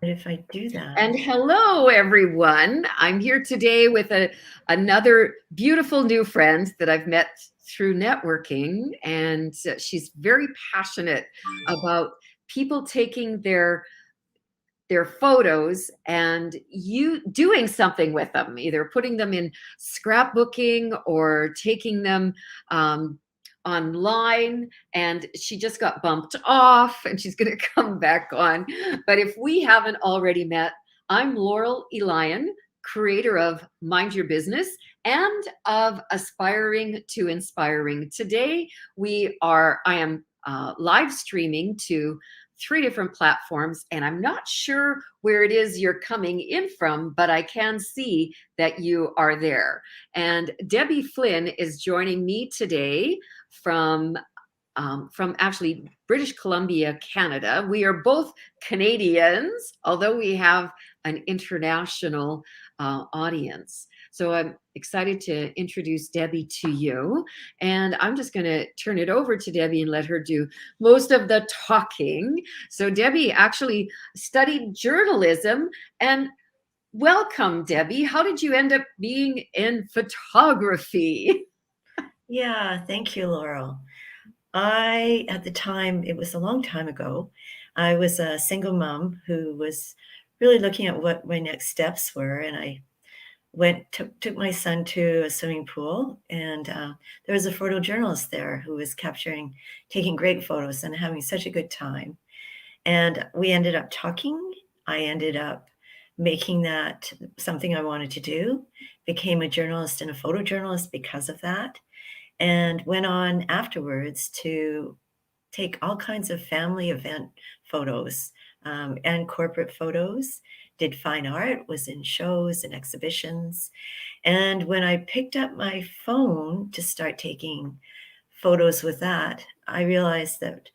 If I do that. And hello, everyone. I'm here today with another beautiful new friend that I've met through networking. And she's very passionate about people taking their photos and you doing something with them, either putting them in scrapbooking or taking them online. And she just got bumped off and she's going to come back on. But if we haven't already met, I'm Laurel Elian, creator of Mind Your Business and of Aspiring to Inspiring. Today I am live streaming to 3 different platforms, and I'm not sure where it is you're coming in from, but I can see that you are there. And Debbie Flynn is joining me today from actually British Columbia, Canada. We are both Canadians, although we have an international audience. So I'm excited to introduce Debbie to you. And I'm just going to turn it over to Debbie and let her do most of the talking. So Debbie actually studied journalism. And welcome, Debbie. How did you end up being in photography? Yeah, thank you, Laurel. At the time, it was a long time ago, I was a single mom who was really looking at what my next steps were. And I took my son to a swimming pool, and there was a photojournalist there who was taking great photos and having such a good time. And we ended up talking. I ended up making that something I wanted to do, became a journalist and a photojournalist because of that, and went on afterwards to take all kinds of family event photos and corporate photos, did fine art, was in shows and exhibitions. And when I picked up my phone to start taking photos with that, I realized that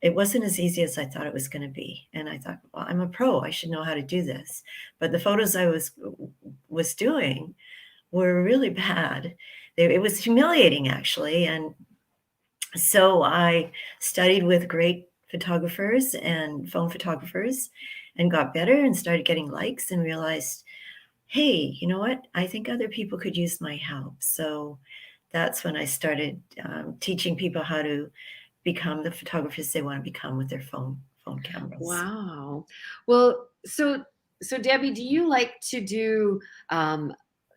it wasn't as easy as I thought it was going to be. And I thought, well, I'm a pro. I should know how to do this. But the photos I was doing were really bad. It was humiliating, actually. And so I studied with great photographers and phone photographers and got better and started getting likes and realized, hey, you know what? I think other people could use my help. So that's when I started teaching people how to become the photographers they want to become with their phone cameras. Wow. Well, so Debbie, do you like to do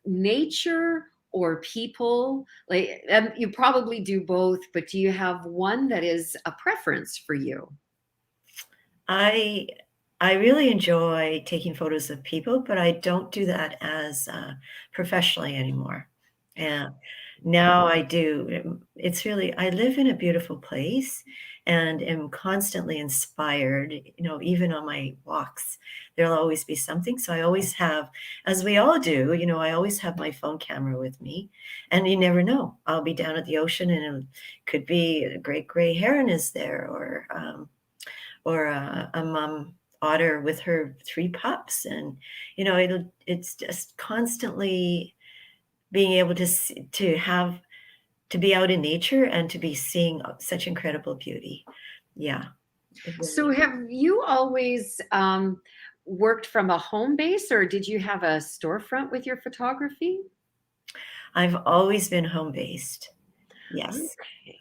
nature or people? Like you probably do both, but do you have one that is a preference for you? I I really enjoy taking photos of people, but I don't do that as professionally anymore. And now I do. It's really, I live in a beautiful place and am constantly inspired, even on my walks. There'll always be something. So I always have, as we all do, I always have my phone camera with me. And you never know. I'll be down at the ocean and it could be a great gray heron is there, or a mom otter with her 3 pups. And it's just constantly being able to be out in nature and to be seeing such incredible beauty. Yeah, it So really. have you always worked from a home base, or did you have a storefront with your photography? I've always been home based. Yes. Okay.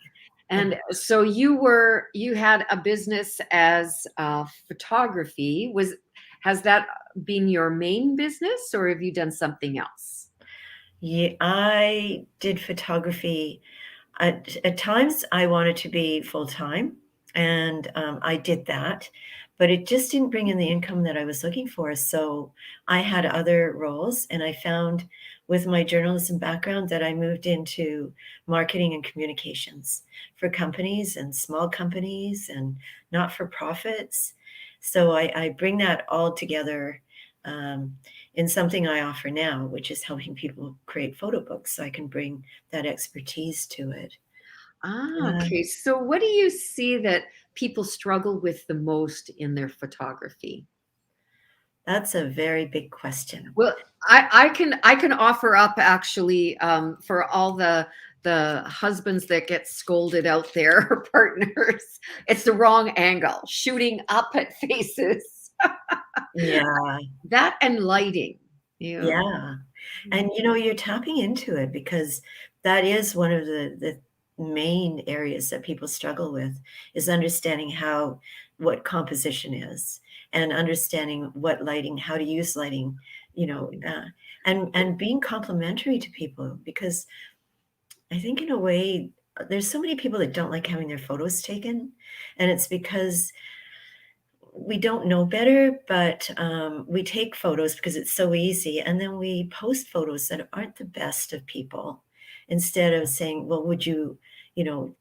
And so you had a business as photography. Has that been your main business, or have you done something else? Yeah, I did photography. At times, I wanted to be full time, and I did that, but it just didn't bring in the income that I was looking for. So I had other roles, and I found with my journalism background that I moved into marketing and communications for companies and small companies and not for profits. So I bring that all together. Um, in something I offer now, which is helping people create photo books. So I can bring that expertise to it. Ah, Uh, okay. So what do you see that people struggle with the most in their photography? that's a very big question. Well, I can offer up actually for all the husbands that get scolded out there or partners. It's the wrong angle, shooting up at faces. Yeah. That and lighting. Yeah. Yeah. And, you're tapping into it because that is one of the main areas that people struggle with is understanding what composition is and understanding what lighting, how to use lighting, you know, uh, and being complimentary to people because I think in a way, there's so many people that don't like having their photos taken, and it's because we don't know better, but, we take photos because it's so easy, and then we post photos that aren't the best of people instead of saying, "Well, would you" you know,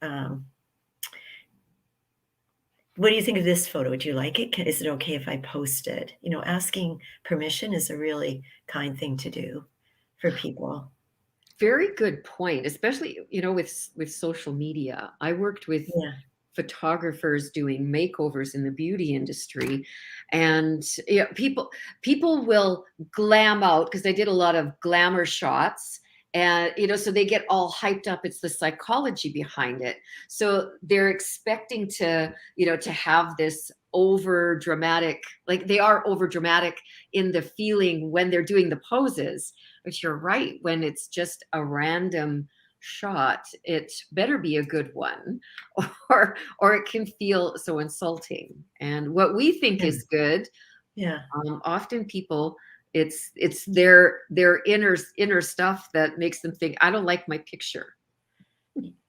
"What do you think of this photo? Do you like it? Is it okay if I post it?" Asking permission is a really kind thing to do for people. Very good point, especially, with social media. I worked with Yeah, photographers doing makeovers in the beauty industry, and yeah, people will glam out because I did a lot of glamour shots, and so they get all hyped up. It's the psychology behind it. So they're expecting to have this over dramatic, like they are over dramatic in the feeling when they're doing the poses. But you're right, when it's just a random shot, it better be a good one, or it can feel so insulting. And what we think yeah, is good, yeah. often people, it's their inner stuff that makes them think, I don't like my picture.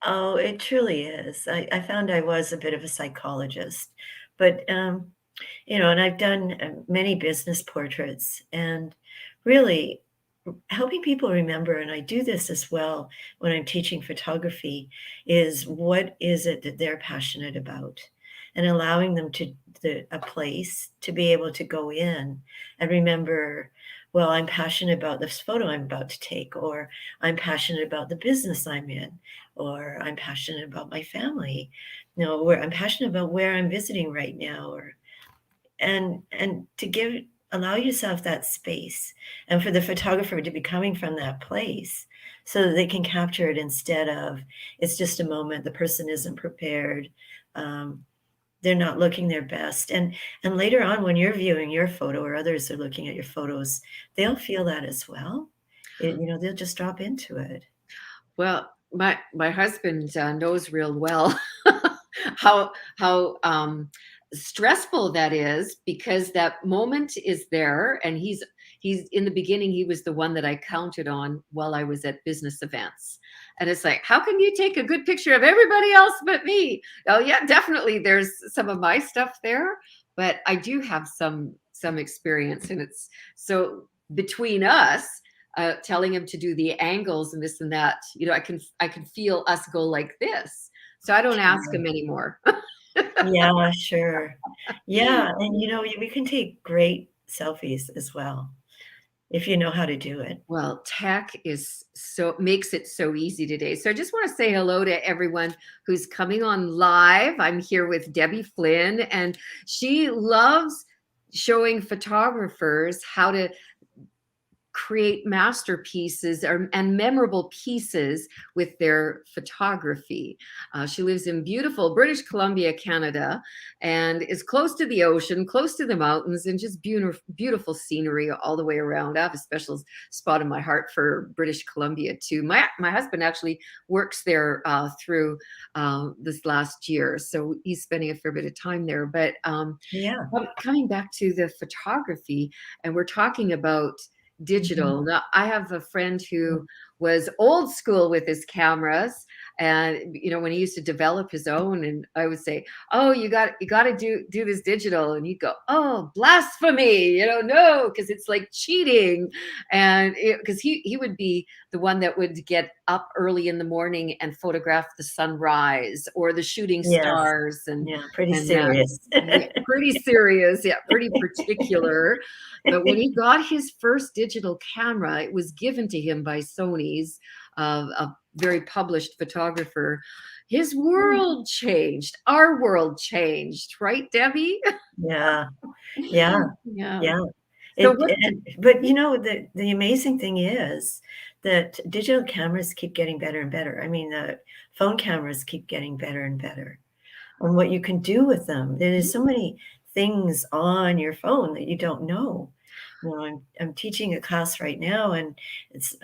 Oh, it truly is. I found I was a bit of a psychologist, but, and I've done many business portraits and really helping people remember, and I do this as well when I'm teaching photography, is what is it that they're passionate about and allowing them a place to be able to go in and remember, well, I'm passionate about this photo I'm about to take, or I'm passionate about the business I'm in, or I'm passionate about my family, where I'm passionate about where I'm visiting right now, or and to allow yourself that space and for the photographer to be coming from that place so that they can capture it instead of it's just a moment the person isn't prepared, um, they're not looking their best and later on when you're viewing your photo or others are looking at your photos they'll feel that as well. They'll just drop into it. Well, my husband knows real well how stressful that is, because that moment is there, and he's in the beginning. He was the one that I counted on while I was at business events, and it's like, how can you take a good picture of everybody else but me? Oh yeah, definitely. There's some of my stuff there, but I do have some experience, and it's so between us, telling him to do the angles and this and that, I can feel us go like this. So I don't ask him anymore. Yeah, sure. Yeah, and we can take great selfies as well if you know how to do it. Well, tech is so makes it so easy today. So I just want to say hello to everyone who's coming on live. I'm here with Debbie Flynn, and she loves showing photographers how to create masterpieces and memorable pieces with their photography. She lives in beautiful British Columbia, Canada, and is close to the ocean, close to the mountains, and just beautiful scenery all the way around. I have a special spot in my heart for British Columbia too. My husband actually works there through this last year, so he's spending a fair bit of time there. But Yeah. coming back to the photography, and we're talking about Mhm. digital. Now, I have a friend who was old school with his cameras, and when he used to develop his own, and I would say, "Oh, you got to do this digital," and he'd go, "Oh, blasphemy!" No, because it's like cheating, and because he would be the one that would get up early in the morning and photograph the sunrise or the shooting Yes. stars, and Yeah, pretty and uh, serious. yeah, pretty serious, yeah, pretty particular. But when he got his first digital camera, it was given to him by Sony's, a very published photographer. His Mm. world changed. Our world changed, right, Debbie? Yeah, yeah, Yeah. yeah. So what? But the amazing thing is that digital cameras keep getting better and better. I mean, the phone cameras keep getting better and better on what you can do with them. There's so many things on your phone that you don't know. You know, I'm teaching a class right now, and it's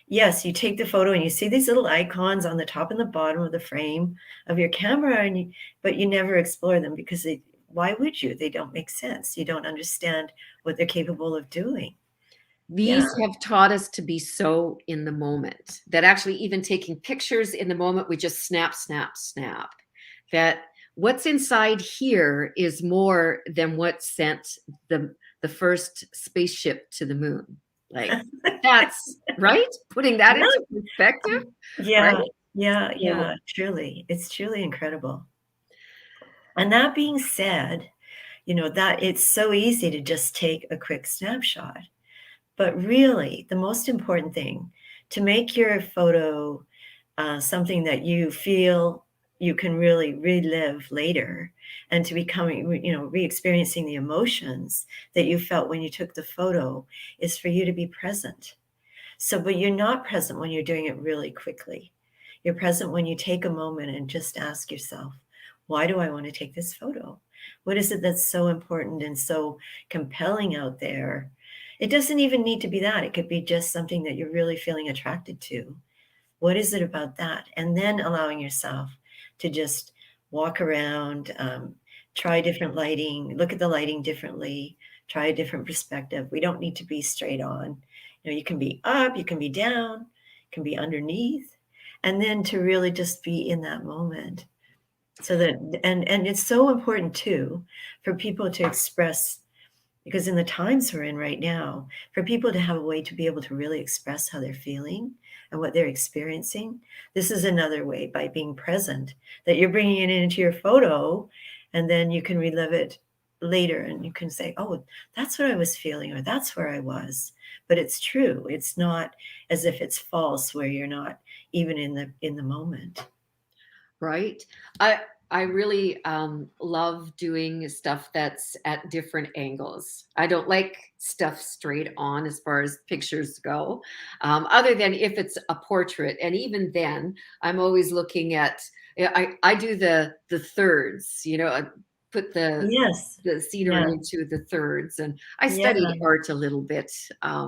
yes, you take the photo and you see these little icons on the top and the bottom of the frame of your camera, and but you never explore them because why would you? They don't make sense. You don't understand what they're capable of doing. Yeah. These have taught us to be so in the moment that actually even taking pictures in the moment, we just snap, snap, snap. That what's inside here is more than what sent the first spaceship to the moon. Like that's right? Putting that Yeah. into perspective, right? Yeah. Yeah. So Yeah. Truly. It's truly incredible. And that being said, that it's so easy to just take a quick snapshot. But really, the most important thing to make your photo something that you feel you can really relive later and to becoming, re-experiencing the emotions that you felt when you took the photo is for you to be present. So, but you're not present when you're doing it really quickly. You're present when you take a moment and just ask yourself, why do I want to take this photo? What is it that's so important and so compelling out there? It doesn't even need to be that. It could be just something that you're really feeling attracted to. What is it about that? And then allowing yourself to just walk around, try different lighting, look at the lighting differently, try a different perspective. We don't need to be straight on. You can be up, you can be down, you can be underneath, and then to really just be in that moment. So that, and it's so important too for people to express, because in the times we're in right now, for people to have a way to be able to really express how they're feeling and what they're experiencing, this is another way by being present that you're bringing it into your photo, and then you can relive it later and you can say, oh, that's what I was feeling, or that's where I was. But it's true. It's not as if it's false where you're not even in the moment. right? I really love doing stuff that's at different angles. I don't like stuff straight on as far as pictures go, other than if it's a portrait, and even then, I'm always looking at. Yeah, I do the thirds. I put Yes. the scenery Yeah. into the thirds, and I studied Yeah. art a little bit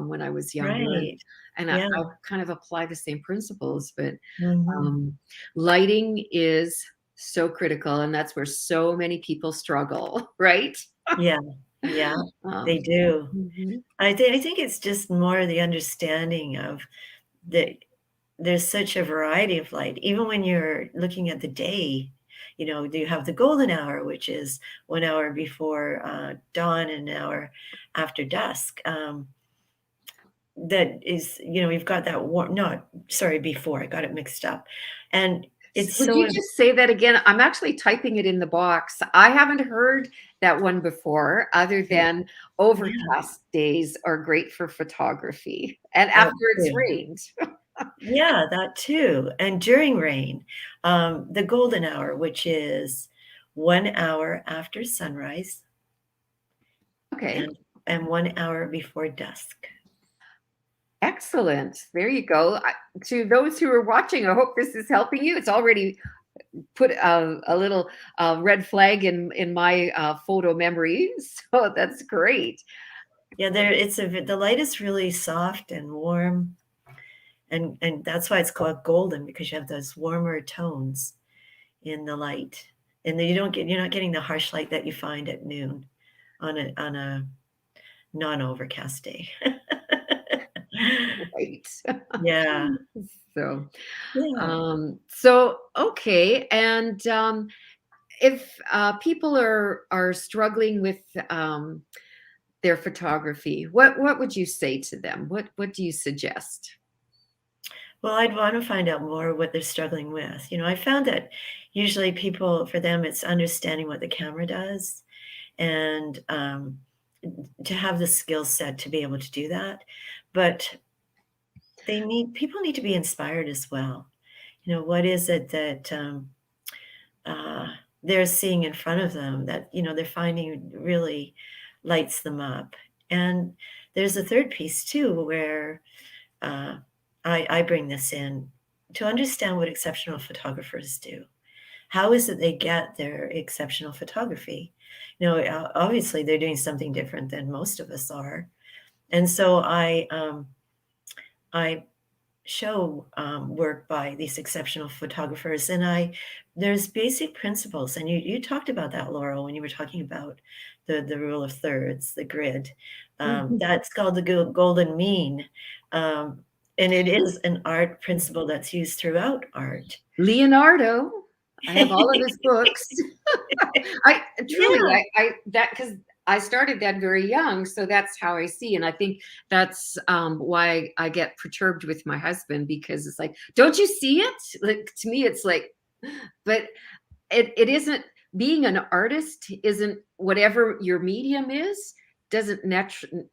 when I was younger, Right. and Yeah. I kind of apply the same principles, but Hmm. um, lighting is so critical, and that's where so many people struggle, right? Yeah. Yeah. Um, They do. mhm. I think it's just more the understanding of that there's such a variety of light. Even when you're looking at the day, you have the golden hour, which is 1 hour before dawn and an hour after dusk. That is, you've got that warm, no, sorry, before, I got it mixed up. And it's Would so, you just say that again? I'm actually typing it in the box. I haven't heard that one before, other than yeah, overcast days are great for photography, and that after it's too. rained. Yeah, that too. And during rain, the golden hour, which is 1 hour after sunrise Okay. and 1 hour before dusk. Excellent. There you go. To those who are watching, I hope this is helping you. It's already put a little red flag in my photo memory, so that's great. Yeah, the light is really soft and warm, and that's why it's called golden, because you have those warmer tones in the light, and then you're not getting the harsh light that you find at noon on a non-overcast day. Right. Yeah, So, yeah. okay, and if people are struggling with their photography, what would you say to them? What do you suggest? Well, I'd want to find out more what they're struggling with. I found that usually people, for them, it's understanding what the camera does and to have the skill set to be able to do that. But people need to be inspired as well. What is it that uh, they're seeing in front of them that, they're finding really lights them up? And there's a third piece too, where uh, I bring this in to understand what exceptional photographers do. How is it they get their exceptional photography? Obviously they're doing something different than most of us are. And so I show work by these exceptional photographers, and there's basic principles, and you talked about that, Laurel, when you were talking about the rule of thirds, the grid. Mhm. That's called the golden mean, um, and it is an art principle that's used throughout art. Leonardo. I have all of his books. I truly, Yeah, I that because I started that very young, so that's how I see, and I think that's why I get perturbed with my husband because it's like, don't you see it? Like to me, it's like, but it isn't. Being an artist isn't whatever your medium is. Doesn't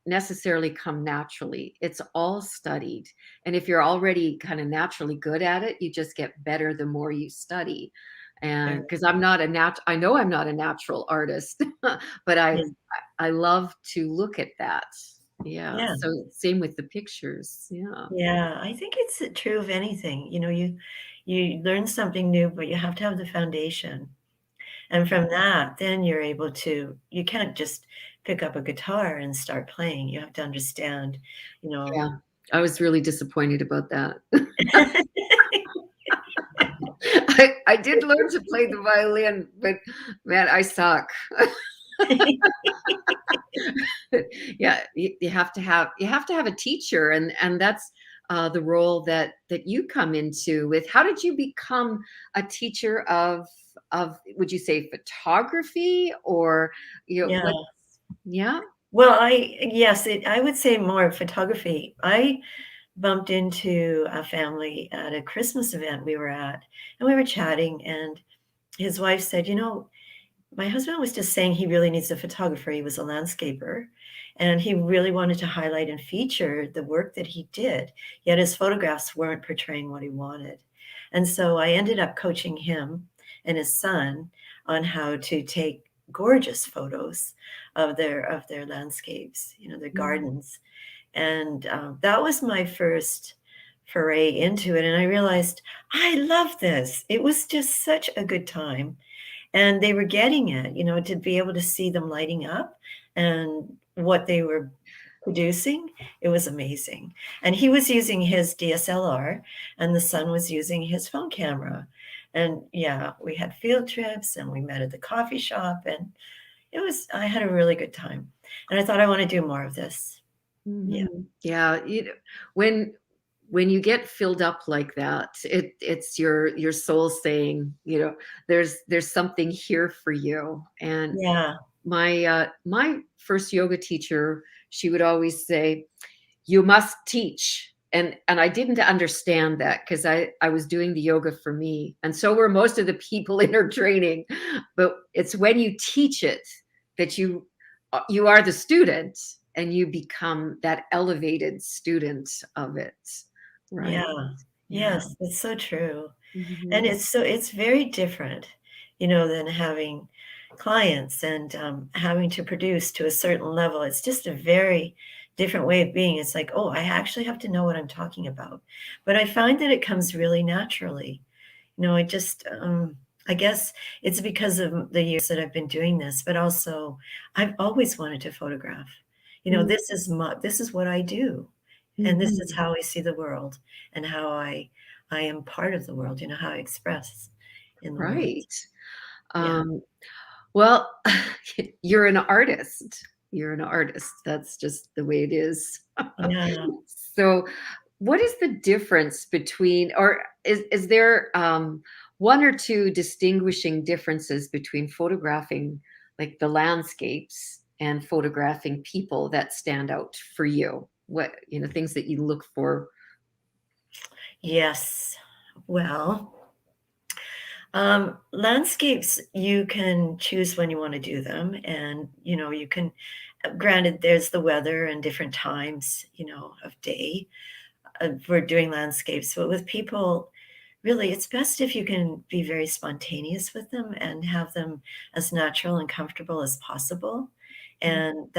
necessarily come naturally. It's all studied. And if you're already kind of naturally good at it, you just get better the more you study. And very, because I'm not a I know I'm not a natural artist, but yeah, I love to look at that. Yeah. yeah, So same with the pictures. Yeah. yeah. I think it's true of anything. You learn something new, but you have to have the foundation. And from that, then you can't just pick up a guitar and start playing. You have to understand, you know. Yeah. I was really disappointed about that. I did learn to play the violin, but man, I suck. Yeah, you have to have a teacher, and that's the role that you come into with. How did you become a teacher of would you say photography or Yeah. what? Yeah, Well, I would say more photography. I bumped into a family at a Christmas event we were at, and we were chatting, and his wife said, my husband was just saying he really needs a photographer. He was a landscaper, and he really wanted to highlight and feature the work that he did, yet his photographs weren't portraying what he wanted. And so I ended up coaching him and his son on how to take gorgeous photos of their landscapes, their mm, gardens. And that was my first foray into it. And I realized I love this. It was just such a good time, and they were getting it, to be able to see them lighting up and what they were producing. It was amazing. And he was using his DSLR, and the son was using his phone camera. And yeah, we had field trips, and we met at the coffee shop, and I had a really good time. And I thought I want to do more of this. Yeah. yeah. When when you get filled up like that, it's your soul saying, there's something here for you. And Yeah. my first yoga teacher, she would always say, "You must teach." And I didn't understand that because I was doing the yoga for me, and so were most of the people in her training. But it's when you teach it that you are the student and you become that elevated student of it, right? Yeah. Yeah. Yes, it's so true. And Mhm. it's very different, than having clients and, having to produce to a certain level. It's just a very different way of being. It's like, "Oh, I actually have to know what I'm talking about." But I find that it comes really naturally. I guess it's because of the years that I've been doing this, but also I've always wanted to photograph. This is what I do, and this is Mhm. how I see the world and how I am part of the world, how I express in the world. Right. Yeah. Um, well, you're an artist. You're an artist. That's just the way it is. Yeah. So, what is the difference between, or is there one or two distinguishing differences between photographing like the landscapes and photographing people that stand out for you? What, things that you look for? Yes. Well, landscapes, you can choose when you wanna do them, and, you can granted, there's the weather and different times, of day, for doing landscapes, but with people, really, it's best if you can be very spontaneous with them and have them as natural and comfortable as possible. And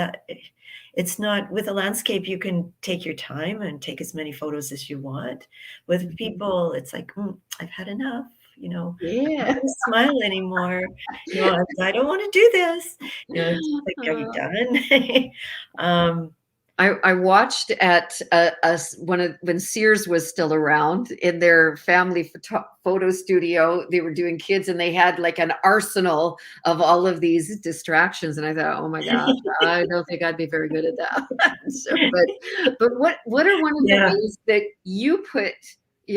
it's not with a landscape, you can take your time and take as many photos as you want. With Mhm. people, it's like, I've had enough. I Yeah. don't smile anymore. I don't want to do this. It's just like, are you done? um, I watched at one of when Sears was still around in their family photo studio. They were doing kids, and they had like an arsenal of all of these distractions. And I thought, oh my gosh, I don't think I'd be very good at that. So, but what are one of the yeah, ways that you put,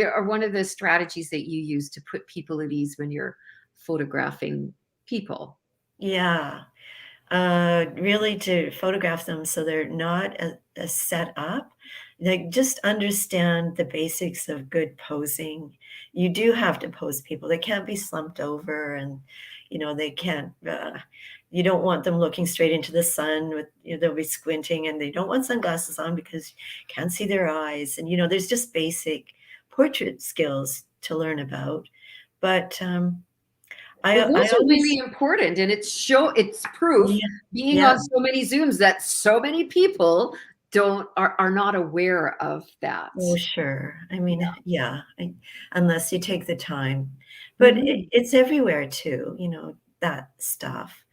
or one of the strategies that you use to put people at ease when you're photographing people? yeah. Really to photograph them so they're not as set up. Like, just understand the basics of good posing. You do have to pose people. They can't be slumped over and, they can't, you don't want them looking straight into the sun with, they'll be squinting and they don't want sunglasses on because you can't see their eyes. And, there's just basic portrait skills to learn about. But Well, I those are really always, important, and it's proof yeah, being yeah. on so many Zooms that so many people are not aware of that. Oh, sure. I mean, Yeah. yeah, unless you take the time. But Mhm. it's everywhere too, that stuff.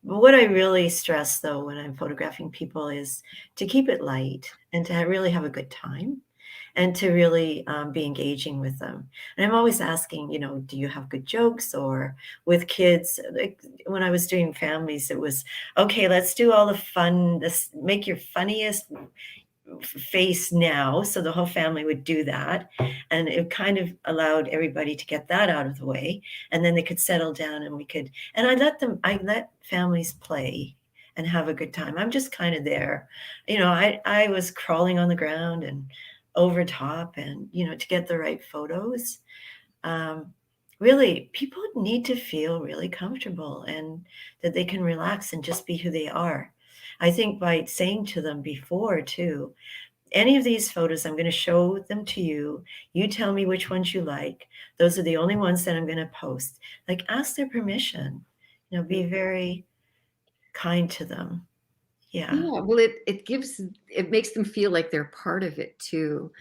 But what I really stress though when I'm photographing people is to keep it light and to really have a good time and to really be engaging with them. And I'm always asking, do you have good jokes? Or with kids, like when I was doing families, it was okay, let's do all the fun, this make your funniest face now, so the whole family would do that, and it kind of allowed everybody to get that out of the way, and then they could settle down and we could and I let families play and have a good time. I'm just kind of there. I was crawling on the ground and over top and, to get the right photos. um, Really, people need to feel really comfortable and that they can relax and just be who they are. I think by saying to them before too, any of these photos, I'm going to show them to you. You tell me which ones you like. Those are the only ones that I'm going to post. Like, ask their permission. Be very kind to them. Yeah. Yeah, well, it makes them feel like they're part of it too.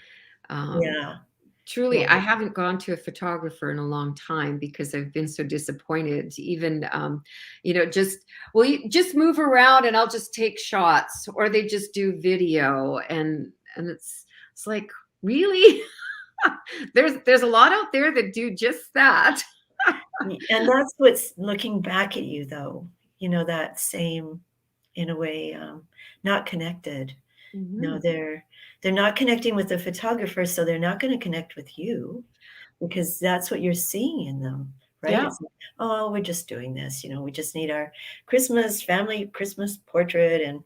Um, Yeah. Truly, Yeah. I haven't gone to a photographer in a long time because I've been so disappointed. Even, just, well, you just move around and I'll just take shots, or they just do video, and it's like, really? There's a lot out there that do just that. And that's what's looking back at you, though, that same, in a way, not connected. No, Mhm. they're not connecting with the photographer, so they're not going to connect with you. Because that's what you're seeing in them, right? Yeah. It's like, "Oh, we're just doing this, we just need our family Christmas portrait, and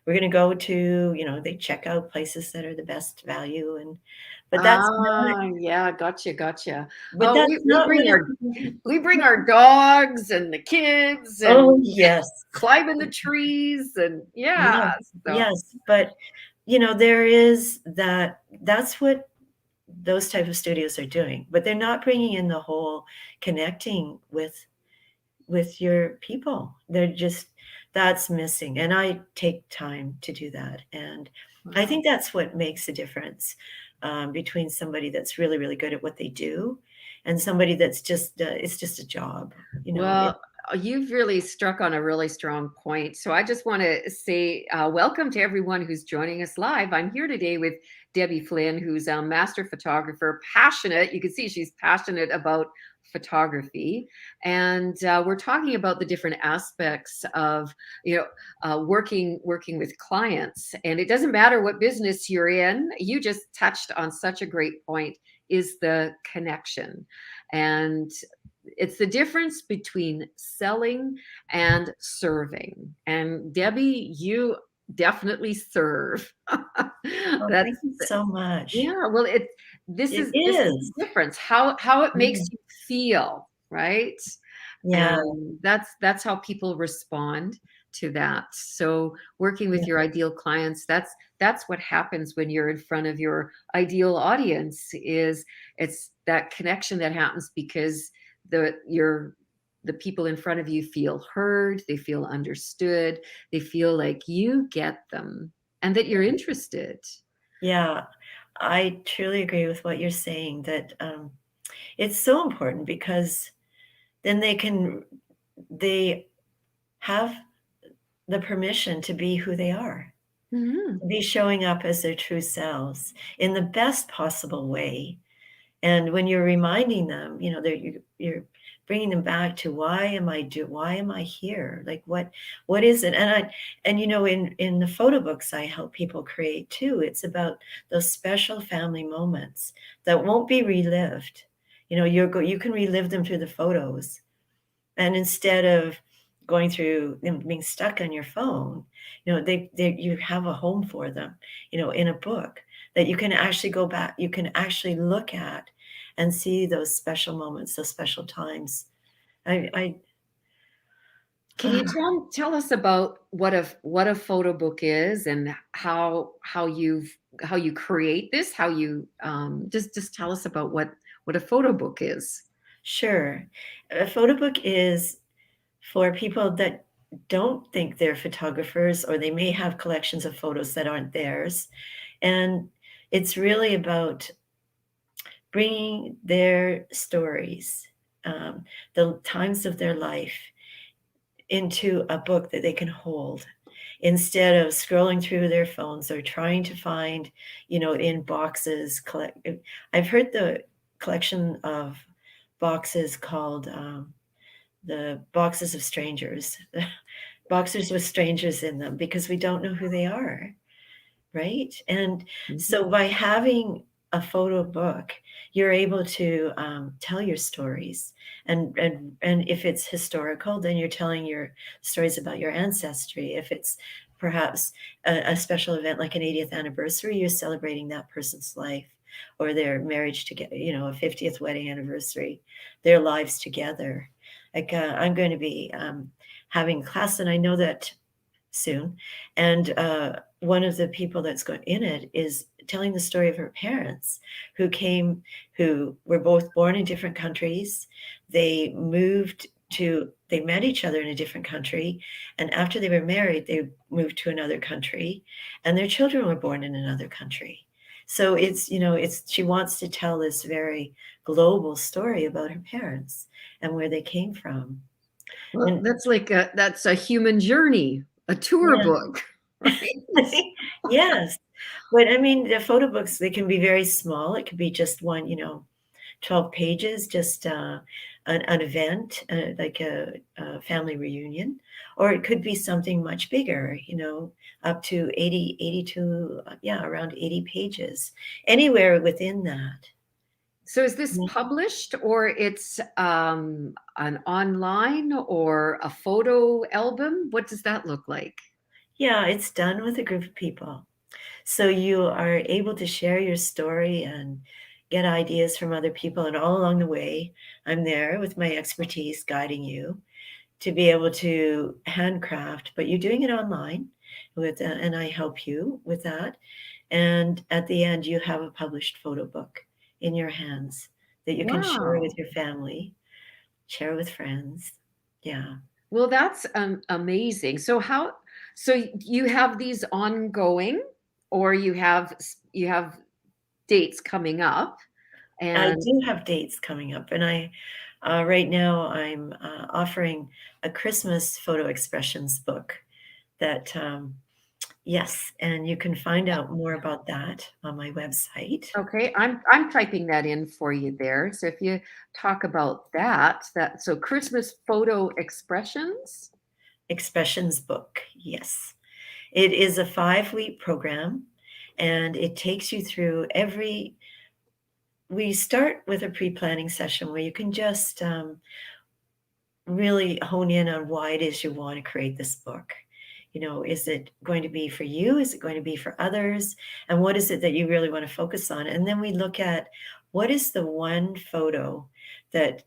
we're gonna go to," they check out places that are the best value, and but Yeah, gotcha. that's We not what bring it. our dogs and the kids and Oh, yes. climbing the trees, and yeah, Yes, so yes, but, there is that's what those type of studios are doing, but they're not bringing in the whole connecting with your people. They're just that's missing, and I take time to do that, and I wow. think that's what makes a difference, between somebody that's really, really good at what they do and somebody that's just, it's just a job, it Well, you've really struck on a really strong point. So I just want to say welcome to everyone who's joining us live. I'm here today with Debbie Flynn, who's a master photographer, passionate. You can see she's passionate about photography, and we're talking about the different aspects of working with clients. And it doesn't matter what business you're in. You just touched on such a great point: is the connection. And it's the difference between selling and serving. And Debbie, you definitely serve. oh, That's thank you so much. yeah. Well, It this is is. the difference. How it makes Yeah. you feel, right? Yeah, And that's how people respond to that. So working yeah, with your ideal clients, that's what happens when you're in front of your ideal audience. Is it's that connection that happens because the people in front of you feel heard, they feel understood, they feel like you get them and that you're interested. yeah. I truly agree with what you're saying that, It's so important because then they have the permission to be who they are, Mhm. to be showing up as their true selves in the best possible way. And when you're reminding them, that you're bringing them back to why am I here? Like what is it? And in the photo books I help people create too, it's about those special family moments that won't be relived. You can relive them through the photos, and instead of going through them being stuck on your phone, you have a home for them, in a book that you can actually go back, you can actually look at and see those special moments, those special times. I Can you tell us about what a photo book is and how you create this? How you just tell us about what a photo book is. Sure. A photo book is for people that don't think they're photographers, or they may have collections of photos that aren't theirs. And it's really about bringing their stories, the times of their life, into a book that they can hold instead of scrolling through their phones or trying to find, in boxes. I've heard the collection of boxes called the boxes of strangers, boxes with strangers in them, because we don't know who they are. Right? And Mhm. so by having a photo book, you're able to tell your stories. And if it's historical, then you're telling your stories about your ancestry. If it's perhaps a special event like an 80th anniversary, you're celebrating that person's life, or their marriage together, a 50th wedding anniversary, their lives together. Like I'm going to be having class, and I know that soon. And one of the people that's going in it is telling the story of her parents who were both born in different countries. They met each other in a different country. And after they were married, they moved to another country, and their children were born in another country. So she wants to tell this very global story about her parents and where they came from. Well, And that's a human journey, a tour yeah. book, right? Yes. But I mean, the photo books, they can be very small. It could be just one, 12 pages, just an event, like a family reunion, or it could be something much bigger, up to 80 to, yeah, around 80 pages, anywhere within that. So is this Yeah. published or it's an online or a photo album? What does that look like? Yeah, it's done with a group of people. So you are able to share your story and get ideas from other people. And all along the way, I'm there with my expertise guiding you to be able to handcraft, but you're doing it online and I help you with that. And at the end, you have a published photo book in your hands that you can share with Wow. your family, share with friends. Yeah. Well, that's amazing. So you have these ongoing or you have dates coming up I and do have dates coming up, and right now I'm offering a Christmas photo expressions book that, yes, and you can find out more about that on my website. okay, I'm typing that in for you there. So if you talk about that so Christmas photo expressions. Expressions book, yes. It is a 5-week program, and it takes you through every we start with a pre-planning session where you can just, really hone in on why it is you want to create this book. Is it going to be for you? Is it going to be for others? And what is it that you really want to focus on? And then we look at what is the one photo that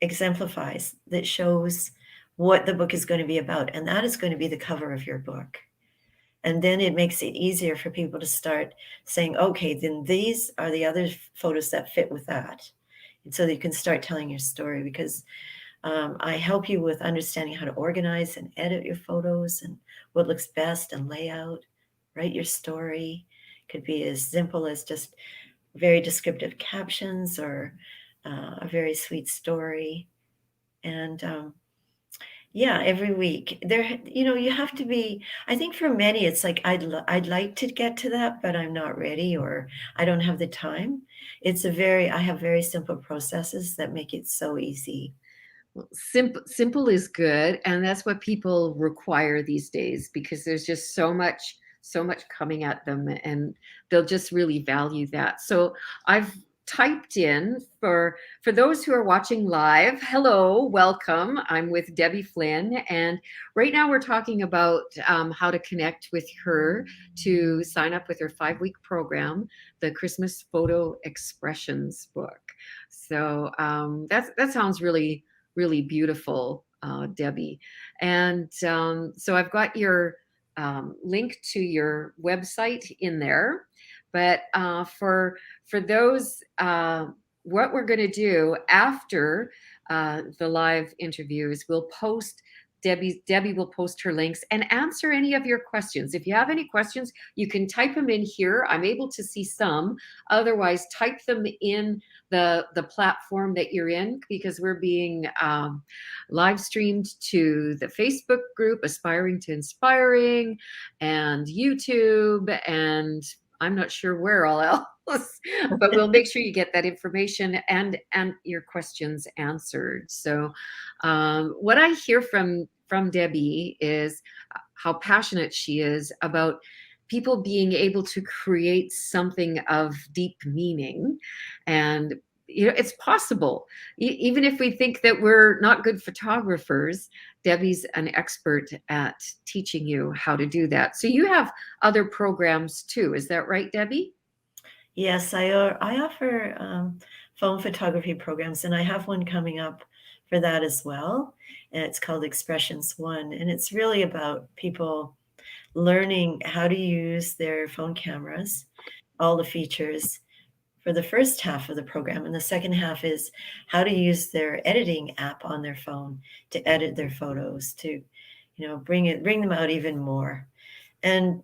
exemplifies, that shows what the book is going to be about. And that is going to be the cover of your book. And then it makes it easier for people to start saying, okay, then these are the other photos that fit with that. And so that you can start telling your story, because I help you with understanding how to organize and edit your photos and what looks best and layout. Write your story. Could be as simple as just very descriptive captions, or a very sweet story. And yeah, every week there, you have to be. I think for many, it's like I'd like to get to that, but I'm not ready, or I don't have the time. I have very simple processes that make it so easy. Well, simple is good, and that's what people require these days because there's just so much coming at them, and they'll just really value that. So I've typed in for those who are watching live, hello, welcome. I'm with Debbie Flynn, and right now we're talking about how to connect with her to sign up with her 5-week program, the Christmas Photo Expressions book. So that sounds really beautiful, Debbie. And so I've got your link to your website in there. But for those, what we're going to do after the live interviews, Debbie will post her links and answer any of your questions. If you have any questions, you can type them in here. I'm able to see some. Otherwise, type them in the platform that you're in, because we're being live streamed to the Facebook group Aspiring to Inspiring, and YouTube, and I'm not sure where all else, but we'll make sure you get that information and your questions answered. So what I hear from Debbie is how passionate she is about people being able to create something of deep meaning. And it's possible. Even if we think that we're not good photographers, Debbie's an expert at teaching you how to do that. So you have other programs too, is that right, Debbie? Yes, I offer phone photography programs, and I have one coming up for that as well. And it's called Expressions One, and it's really about people learning how to use their phone cameras, all the features for the first half of the program. And the second half is how to use their editing app on their phone to edit their photos, to, bring them out even more. And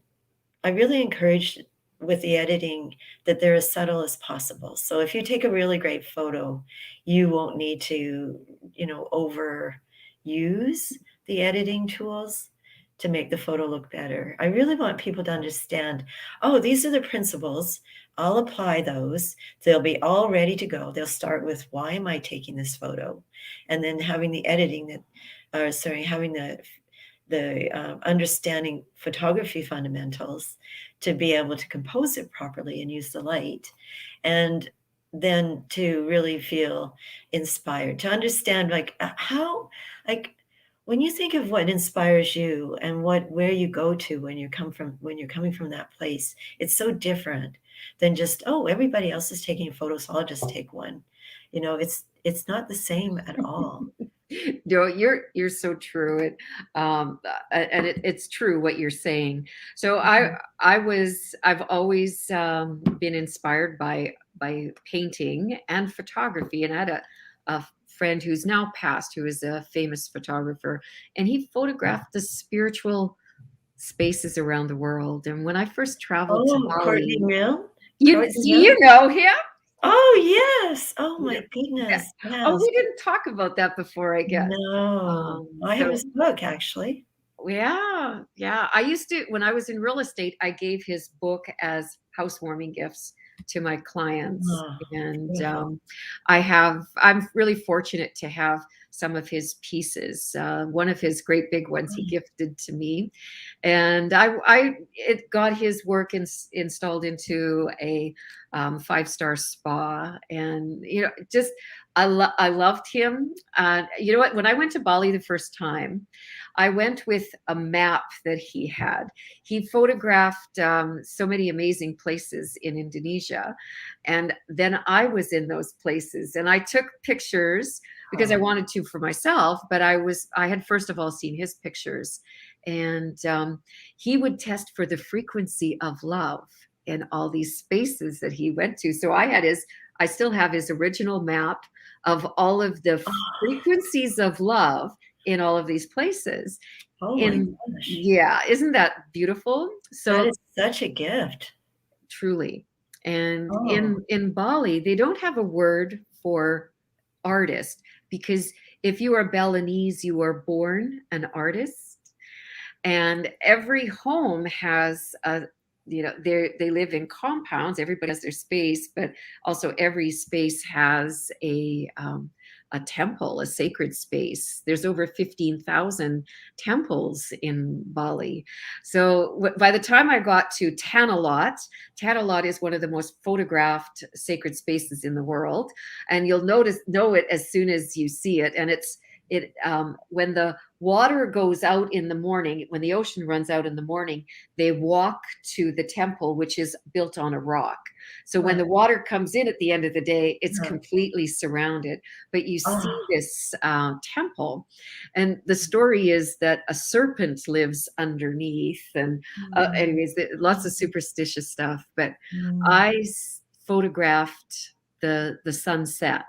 I really encourage with the editing that they're as subtle as possible. So if you take a really great photo, you won't need to, overuse the editing tools to make the photo look better. I really want people to understand, oh, these are the principles. I'll apply those. They'll be all ready to go. They'll start with, why am I taking this photo? And then having the editing having the understanding photography fundamentals to be able to compose it properly and use the light, and then to really feel inspired, to understand how, like, when you think of what inspires you and where you go to when you're coming from that place, it's so different than just, oh, everybody else is taking photos, so I'll just take one. It's not the same at all. No, you're so true. And it's true what you're saying. So Mhm. I've always been inspired by painting and photography, and I had a friend who's now passed, who is a famous photographer, and he photographed the spiritual spaces around the world. And when I first traveled to Oh, Courtney Bali, Mill? you Courtney you Mill? know him? Oh, yes. Oh Yeah. my Yeah. goodness, Oh, yes. we didn't talk about that before, I guess. No. I have So his book, actually. yeah, yeah. I used to, when I was in real estate, I gave his book as housewarming gifts to my clients. Oh, And beautiful. I'm really fortunate to have some of his pieces. One of his great big ones he gifted to me. And it got his work installed into a 5-star spa. And, just, I loved him. You know what? When I went to Bali the first time, I went with a map that he had. He photographed so many amazing places in Indonesia. And then I was in those places and I took pictures because I Oh, wanted to for myself, but I had first of all seen his pictures. And he would test for the frequency of love in all these spaces that he went to. So I still have his original map of all of the oh, frequencies of love in all of these places. oh my In gosh. Yeah, isn't that beautiful? That So is such a gift. truly. And Oh, in Bali, they don't have a word for artist, because if you are Balinese, you are born an artist. And every home has a, they live in compounds, everybody has their space, but also every space has a temple, a sacred space. There's over 15,000 temples in Bali. So by the time I got to Tanalot is one of the most photographed sacred spaces in the world, and you'll know it as soon as you see it. And when the water goes out in the morning, when the ocean runs out in the morning, they walk to the temple, which is built on a rock. So when the water comes in at the end of the day, it's completely surrounded. But you see Oh, this temple, and the story is that a serpent lives underneath. And mm, anyways, lots of superstitious stuff. But mm, I photographed the sunset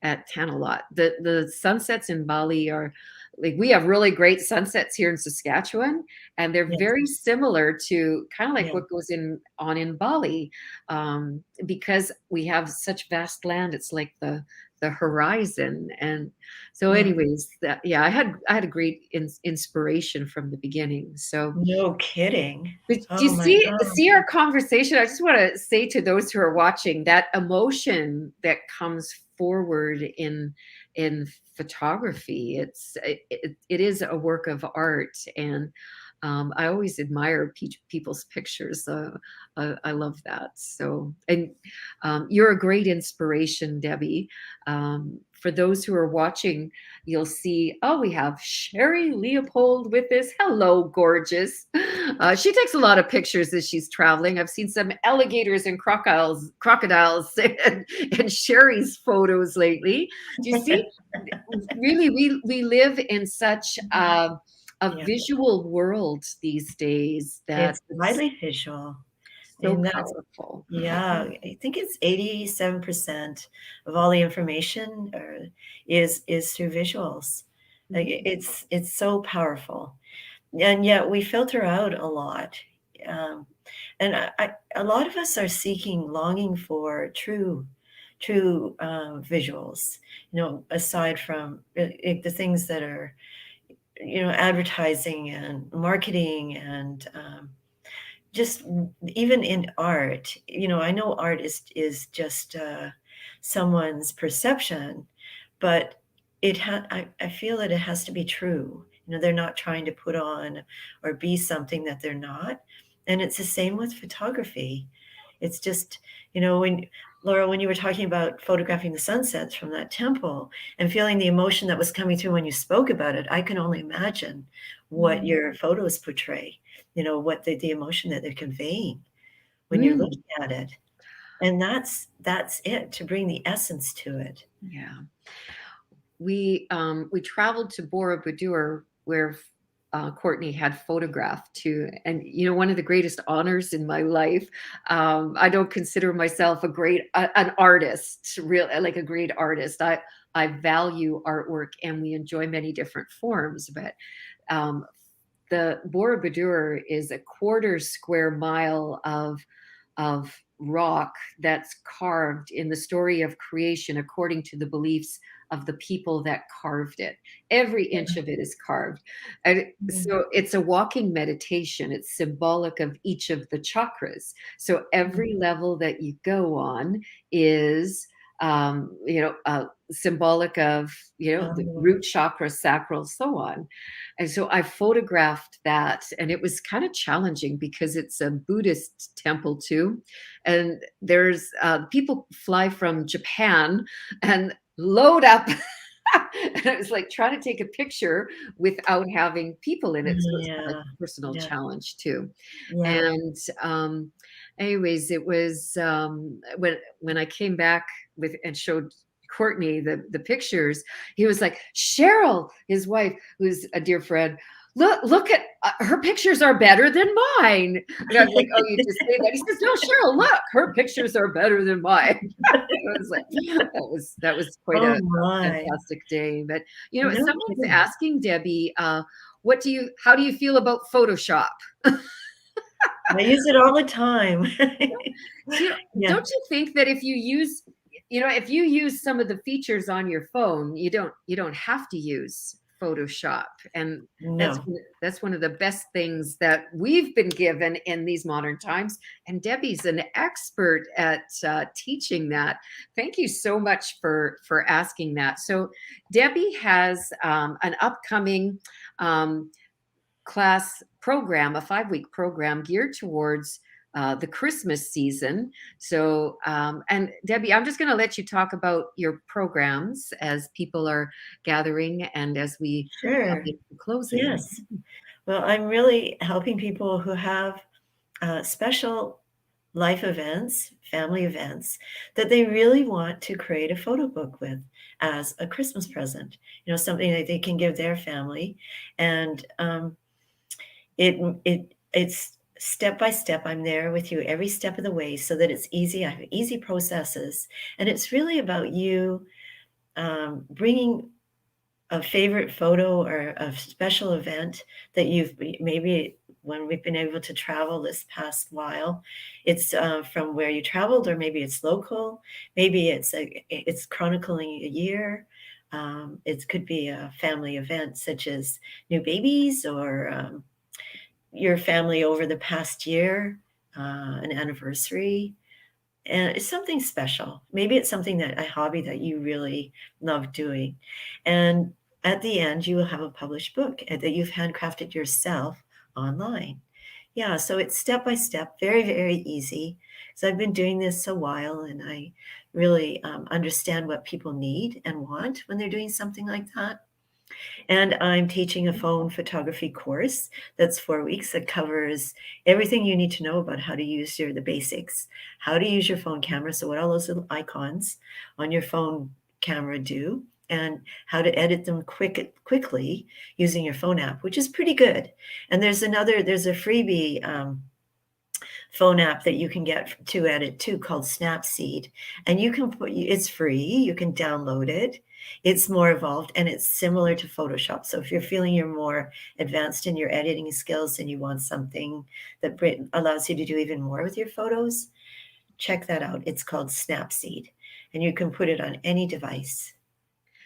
at Tanalot. The sunsets in Bali are like, we have really great sunsets here in Saskatchewan, and they're yes, very similar to kind of like yeah, what goes on in Bali, because we have such vast land. It's like the horizon. And so yeah. anyways, that, yeah, I had a great inspiration from the beginning. So No kidding. but do you Oh my see gosh. our conversation? I just want to say to those who are watching, that emotion that comes forward in photography, it is a work of art. And I always admire people's pictures. I love that. So, and you're a great inspiration, Debbie. For those who are watching, you'll see, oh, we have Sherry Leopold with us. Hello, gorgeous. She takes a lot of pictures as she's traveling. I've seen some alligators and crocodiles and Sherry's photos lately. Do you see? Really, we live in such a Yeah, visual world these days that it's it's highly visual, so and that's powerful. yeah, I think it's 87% of all the information is through visuals. Like, Mhm. it's so powerful, and yet we filter out a lot, um, and a lot of us are seeking, longing for true, visuals, aside from, the things that are, advertising and marketing and, just even in art, I know art is just someone's perception, but I feel that it has to be true. They're not trying to put on or be something that they're not. And it's the same with photography. It's just, when Laura, when you were talking about photographing the sunsets from that temple and feeling the emotion that was coming through when you spoke about it, I can only imagine what Mm. your photos portray, what the emotion that they're conveying when you're Mm. looking at it. And that's it, to bring the essence to it. Yeah. We traveled to Borobudur, where Courtney had photographed too. And one of the greatest honors in my life. I don't consider myself an artist, real like a great artist. I value artwork, and we enjoy many different forms. But um, the Borobudur is a quarter square mile of rock that's carved in the story of creation according to the beliefs of the people that carved it. Every inch of it is carved. And Mhm. so it's a walking meditation. It's symbolic of each of the chakras. So every level that you go on is symbolic of the Um, root chakra, sacral, so on. And so I photographed that, and it was kind of challenging because it's a Buddhist temple too. And there's people fly from Japan and load up. And it was like trying to take a picture without having people in it. So it's kind of yeah, a personal yeah, challenge too. yeah. And anyways, it was when I came back with and showed Courtney the pictures, he was like, Cheryl, his wife, who's a dear friend, look at her pictures are better than mine. And I was like, oh, you just say that? He says, no, Cheryl, look, her pictures are better than mine. It was like that was quite Oh a my. fantastic day. But No someone's kidding. asking Debbie, how do you feel about Photoshop? I use it all the time. Do you, Yeah. don't you think that if you use if you use some of the features on your phone, you don't have to use Photoshop. And that's No. that's one of the best things that we've been given in these modern times. And Debbie's an expert at teaching that. Thank you so much for asking that. So Debbie has an upcoming class program, a 5-week program geared towards the Christmas season. So, and Debbie, I'm just going to let you talk about your programs as people are gathering and as we Sure. get to closing. Yes. Well, I'm really helping people who have special life events, family events that they really want to create a photo book with as a Christmas present, something that they can give their family. And it's step by step. I'm there with you every step of the way so that it's easy. I have easy processes. And it's really about you bringing a favorite photo or a special event that you've maybe when we've been able to travel this past while, it's from where you traveled, or maybe it's local, maybe it's chronicling a year. It could be a family event such as new babies or your family over the past year, an anniversary, and it's something special. Maybe it's something a hobby that you really love doing. And at the end, you will have a published book that you've handcrafted yourself online. Yeah, so it's step by step, very, very easy. So I've been doing this a while and I really understand what people need and want when they're doing something like that. And I'm teaching a phone photography course that's 4 weeks that covers everything you need to know about how to use the basics, how to use your phone camera. So what all those little icons on your phone camera do, and how to edit them quickly using your phone app, which is pretty good. And there's a freebie phone app that you can get to edit too called Snapseed. And it's free, you can download it. It's more evolved and it's similar to Photoshop. So if you're feeling you're more advanced in your editing skills and you want something that allows you to do even more with your photos, check that out. It's called Snapseed and you can put it on any device.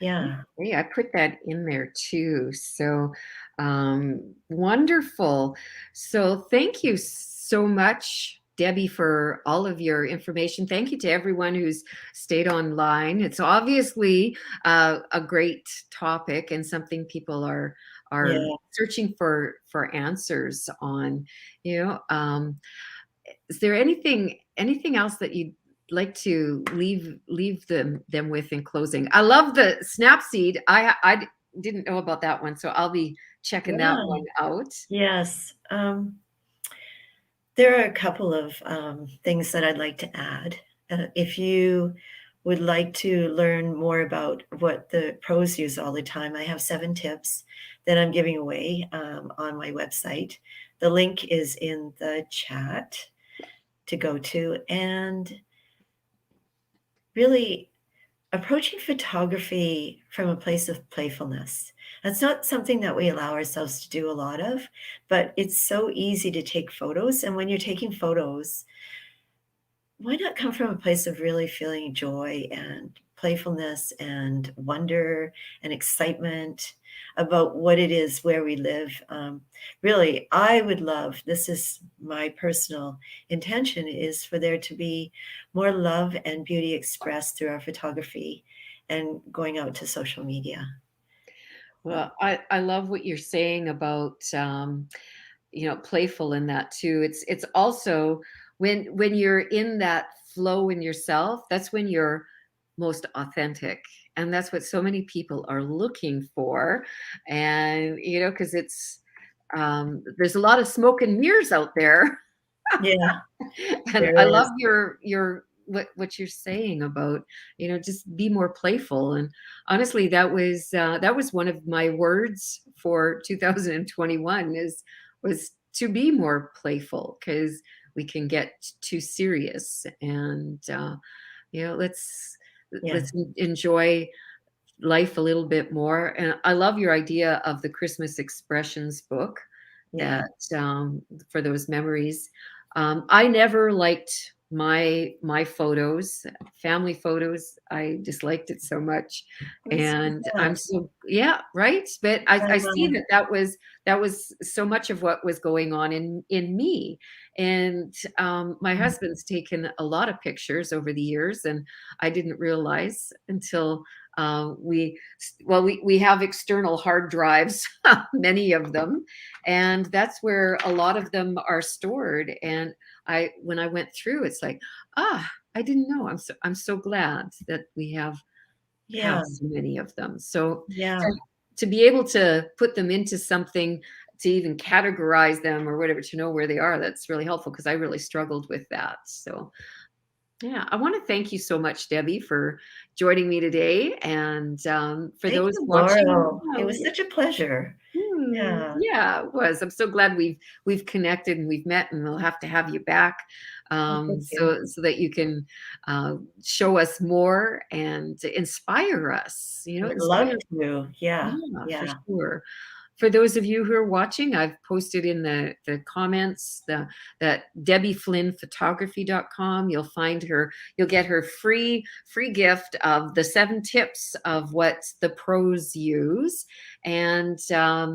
Yeah. Okay, I put that in there too. So wonderful. So thank you so much, Debbie, for all of your information. Thank you to everyone who's stayed online. It's obviously a great topic and something people are Yeah. searching for answers on. Is there anything else that you'd like to leave them with in closing? I love the Snapseed. I didn't know about that one, so I'll be checking that Yeah. one out. Yes. There are a couple of things that I'd like to add. If you would like to learn more about what the pros use all the time, I have 7 tips that I'm giving away on my website. The link is in the chat to go to. And really, approaching photography from a place of playfulness. That's not something that we allow ourselves to do a lot of, but it's so easy to take photos. And when you're taking photos, why not come from a place of really feeling joy and playfulness and wonder and excitement about what it is where we live? Really, I would love, this is my personal intention, is for there to be more love and beauty expressed through our photography and going out to social media. Well, I love what you're saying about playful in that too. It's also when you're in that flow in yourself, that's when you're most authentic. And that's what so many people are looking for. And because it's there's a lot of smoke and mirrors out there. Yeah, And there I is. love your what you're saying about just be more playful. And honestly, that was one of my words for 2021 was to be more playful, because we can get too serious. And Yeah, let's enjoy life a little bit more. And I love your idea of the Christmas expressions book, yeah. that for those memories. I never liked my photos, family photos. I disliked it so much, That's so and I'm sad. so yeah, right. But I see Yeah. that that was so much of what was going on in me, and my husband's taken a lot of pictures over the years, and I didn't realize until we have external hard drives, many of them, and that's where a lot of them are stored. And I when I went through, it's like, ah, I didn't know. I'm so glad that we have Yeah. so many of them. So Yeah. to be able to put them into something, to even categorize them or whatever, to know where they are, that's really helpful because I really struggled with that. So yeah, I want to thank you so much, Debbie, for joining me today. And for Thank those you, watching, Laurel. It was such a pleasure. Yeah. yeah, it was. I'm so glad we've connected and we've met, and we'll have to have you back, Oh, thank you. so that you can show us more and inspire us. I would love Inspire. to. Yeah. Yeah, for Yeah. sure. For those of you who are watching, I've posted in the comments that DebbieFlynnPhotography.com. You'll find her, you'll get her free gift of the 7 tips of what the pros use, and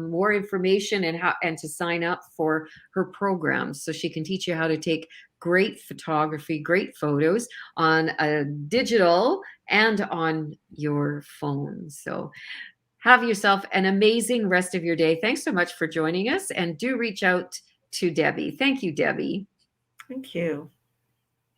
more information, and how and to sign up for her programs so she can teach you how to take great photography, great photos on a digital and on your phone. So have yourself an amazing rest of your day. Thanks so much for joining us, and do reach out to Debbie. Thank you, Debbie. Thank you.